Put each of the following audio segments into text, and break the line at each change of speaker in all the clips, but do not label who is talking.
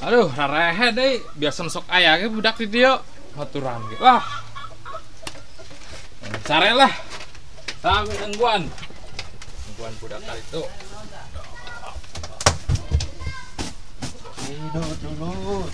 Aduh, rarehe deh, biasa sok ayah ke budak di dia. Haturan gitu. Wah. Cari lah. Sampai nungguan. Nungguan budak kali itu.
Tidur dulu.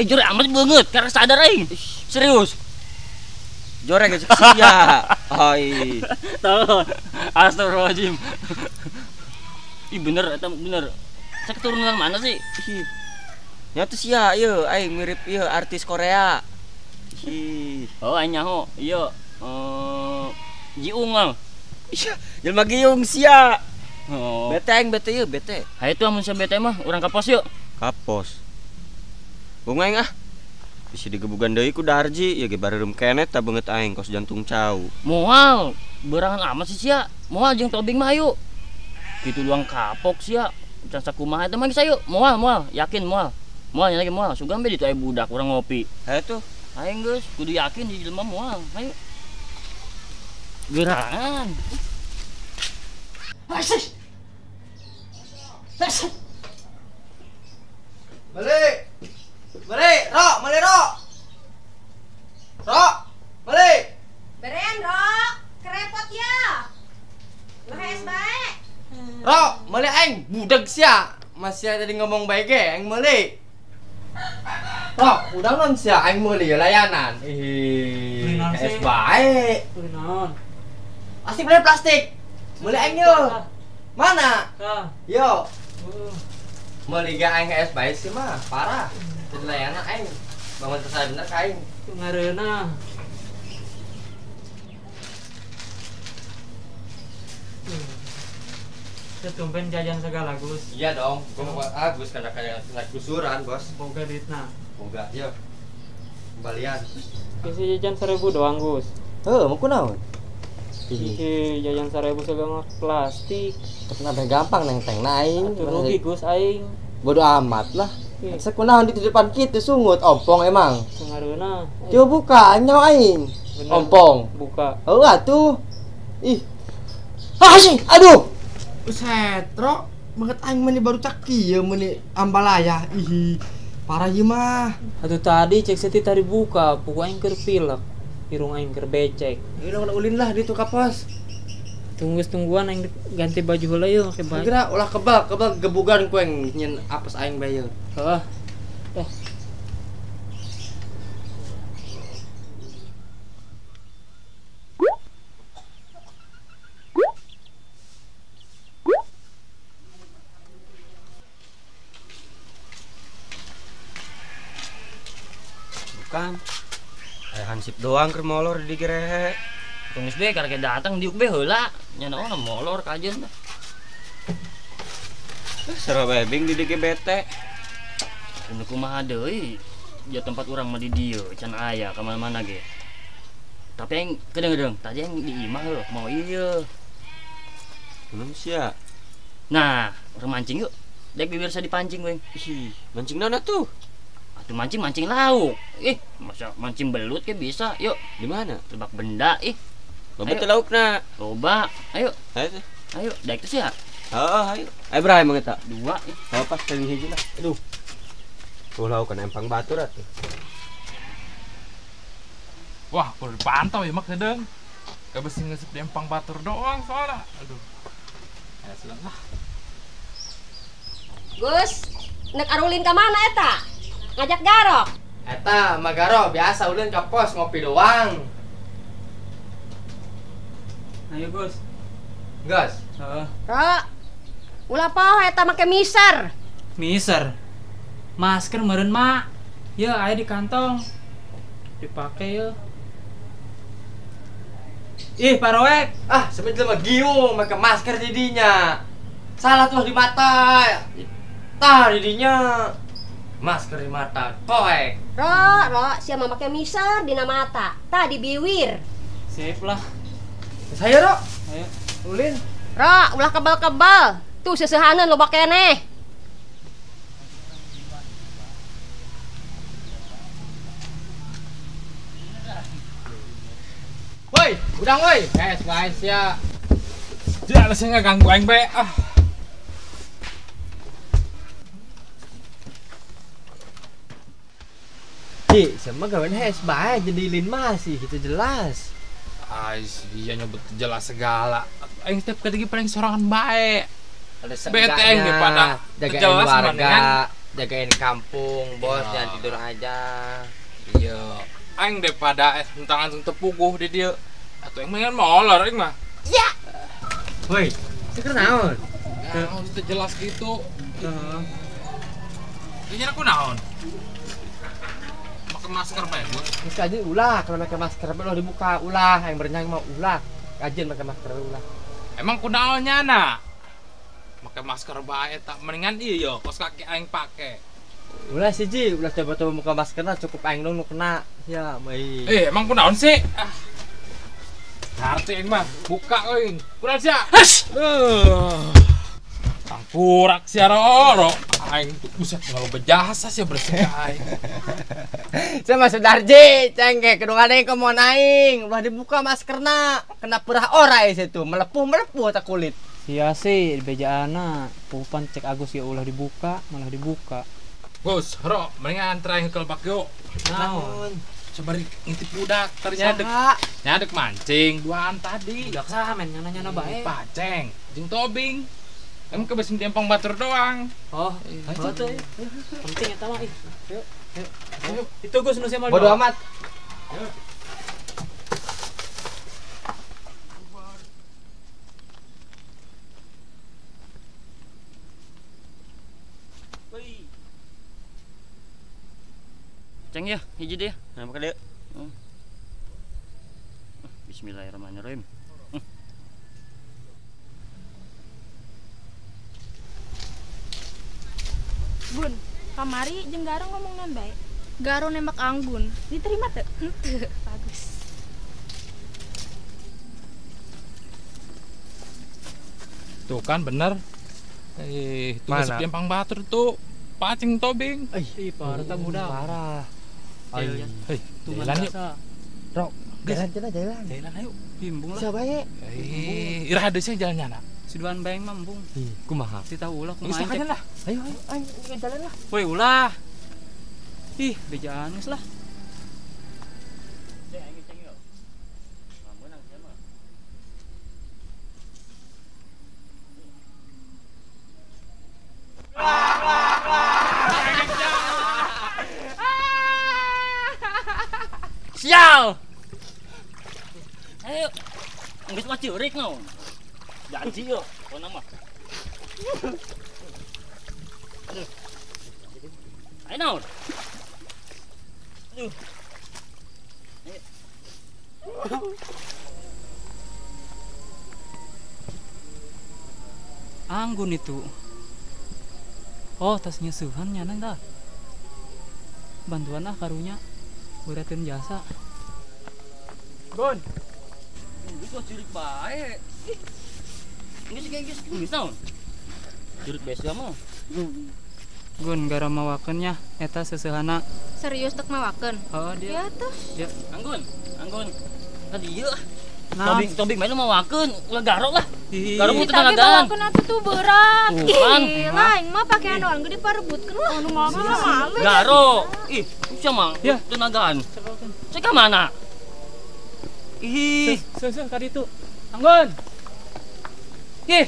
Jore amat banget, karena sadar aing. Serius.
Jore gak sia. Oi.
Tahu. Astagfirullahaladzim. Ih bener, eta bener. Saya keturunan mana sih?
Nyatu sia ieu aing mirip ieu artis Korea.
Oh aing nyaho. Ieu Jiung mah.
Iya, jelema giung sia.
Oh.
Bete aing bete ieu bete.
Hayu tuh amun bete mah urang ka pos yuk.
Kapos. Bung aing ah. Bisi digebugan deui ku Darji, ya ge bareureum keneh ta beungeut aing kos jantung cau.
Moal, berangan amat sih sia. Moal jeung tobing mah ayo. Kitu doang kapok sia. Can sakumaha eta mah geus ayo. Moal, yakin moal. Moal nya lagi moal. Sugam be ditu aya budak urang ngopi.
Hayu tuh.
Aing geus kudu yakin di jelema moal. Ayo. Gerangan. Asyik. Asyik.
Balik, Rok, balik Rok. Rok, balik.
Beren, Rok. Kerepot ya. Ngehes baik.
Rok, balik aing budak sia. Masih tadi ngomong baik ge, aing balik. Rok, udah non sia aing meuli layanan. Ih, es baik.
Non.
Asik beli plastik. Meuli aing yo. Mana? Yo. Meuli ge aing es baik sih mah, parah. Jadi layanan aing. Bangun terus bener ka aing.
Ngareuna. Tumpen jajan segala Gus.
Iya dong, gua Agus karena kayak kusuran, Bos.
Boga duitna.
Boga, yo. Kembalian.
Isi jajan 1000 doang Gus.
Heuh, mau kunaon?
Isi jajan 1000 segala plastik.
Terus nambah gampang neng teng naing.
Atuh rugi Gus aing.
Bodo amat lah. Sekunahan di depan kita sungut ompong emang.
Ngareuna.
Coba buka, nyawa aing.
Bener.
Ompong.
Buka.
Oh atuh. Ih. Ah sih, aduh. Buset, Rok. Banget aing meni baru cak kieu meni ambalaya. Ih. Parah ieu mah.
Atuh tadi cek seti tadi buka, pugu aing keur pilek. Irung aing keur becek.
Udah ulin lah di tuh kapos.
Tungguan aing ganti baju heula yeuh make baju.
Kira ulah kebal gebugan kueng nyen apes aing bae yeuh.
Heeh.
Bukan. Aya hansip doang keur molor di gerehe.
Tunggus be karek datang diuk be heula. Nya naon molor ka ajeun.
Sero bebing di DGBT.
Kudu kumaha deui? Ya tempat urang mah di dieu can aya ka mana-mana ge. Tapi aing kedeung-kedeung, tadi aing di imah heuh mau ieu.
Belum sia.
Nah, urang mancing yuk. Dek bibir sa dipancing weng.
Ih, mancing naon atuh?
Atuh mancing lauk. Ih, masa mancing belut ke bisa? Yuk,
Di mana?
tebak benda ih.
Loba
Ayo.
teh laukna.
Loba. Ayo,
Hayu teh.
ayo, daek teh sia.
Heeh, hayu. Ayo Bray mah eta.
Dua ih.
Hayu pas teuing hiji lah. Aduh. Tuh lauk kan empang batur atuh.
Wah, perlu dipantau ya mak sedeng. Gak bisa ngesep di empang batur doang soalnya. Aduh. Ya sudah lah.
Gus, nek arulin ka mana eta? Ngajak garok.
Eta magaro biasa ulin ka pos ngopi doang.
Ayo Gus.
Gas.
Heeh.
Rok. Ulah poho eta make miser.
Miser. Masker meureun mak. Ye aya di kantong. Dipake ye. Ih, Paroek.
Ah, sebenarnya mah giung make masker didinya. Salah tuh di mata. Tah didinya. Masker di mata. Poek.
Rok, sia mah make miser dina mata. Tah di biwir.
Sip lah.
Saya, Rok.
Ayo.
Ulin.
Rok, ulah kebal-kebal. Tuh seusehaneun loba keneh.
Woi, udang woi. Guys ya.
Jangan saya nggak ganggu aing be. Ah.
Ci, sama gawen es bae jadi lin masih itu jelas.
Iya nyebut jelas segala. Aing setiap kali paling sorangan baik.
Ada
Bete aing daripada
jagain
jelas
warga,
mendingan.
jagain kampung, bos
Ya.
jangan tidur aja.
Iya. Aing daripada tentang langsung tepuguh di dia. Atau yang mendingan molor aing mah.
Woi, seker naon?
Nah, itu jelas gitu. Ini aku naon? Pakai masker bae gua.
Terus aja ulah kalau pakai masker lo dibuka ulah yang berenang mau ulah. Kajian pakai masker ulah.
Emang kunaonnya na? Pakai masker bae tak mendingan iya kos kaki aing pake.
Ulah sih Ji, ulah coba-coba buka maskernya cukup aing dong nu kena. Ya, baik.
Emang kunaon sih? Ah. Ngerti aing mah, buka aing. Kunaon sih? Tangkurak si Roro. Aing tuh buset kalau bejasa sih bersih aing.
Sama Sudarji, cengke kedungan aing ke mon aing, ulah dibuka maskerna. Kena perah ora situ, melepuh tak kulit.
Sia sih bejaana, pupan cek Agus ya ulah dibuka, malah dibuka.
Gus, Ro, mendingan terakhir ke lebak yuk.
Naon?
Coba ngintip budak, ternyata nyadek mancing, duaan tadi.
Udah sah men nyana-nyana bae.
Paceng, jeung tobing. Emang kebesin tempang batur doang.
Oh, betul. Penting eta mah. Yuk. Itu Gus nu sama
Bodoh amat.
Ceng ya, hiji deh. Nah, maka deh. Bismillahirrahmanirrahim.
Bun, kamari jeung Garo ngomong naon bae? Garo nembak Anggun. Diterima teu? Henteu, bagus.
Tuh kan bener. Tuh
Mana?
tempang batur tuh. Pacing tobing.
Ih, parah tak muda.
Parah.
Iya.
Hei, jalan yuk.
Rok, jalan.
Jalan ayo.
Bimbung lah.
Bisa bae.
Irah ada sih jalan-jalan.
Siduan baeng mambung.
Kumaha?
Si tahu ulah
Geus
kumaha.
makanya lah.
Ayo, jalan lah.
Woi ulah. Ih, bejaan geus lah.
Sial. Ayo. Geus mah ceurik naon. Janji yo, pona mah. Ayo naon. Aduh.
Anggun itu. Oh, tasnya suhan nyana dah. Bantuan karunya. Beratin jasa.
Gun. Ini kok ceurik bae. Geus geus naon. Ceurik biasa mah.
Gun gara mawakeunnya eta sesehana.
Serius tek mawakeun?
Oh dia.
Ya tuh.
Dia
Anggun. Tadi ieu.
Nah,
Tobing main lu mawakeun, ulah garok lah.
ih,
Garok mu
Tapi
tenagaan.
mawakeun atuh tuh berat.
Tuh kan.
Ih, lain mah pakaian doang gede parebutkeun lah anu mah males.
Garok. Ih, sama
Ya.
tenagaan. Cek ka mana? Ih,
Seuh ka ditu. Anggun. Ih,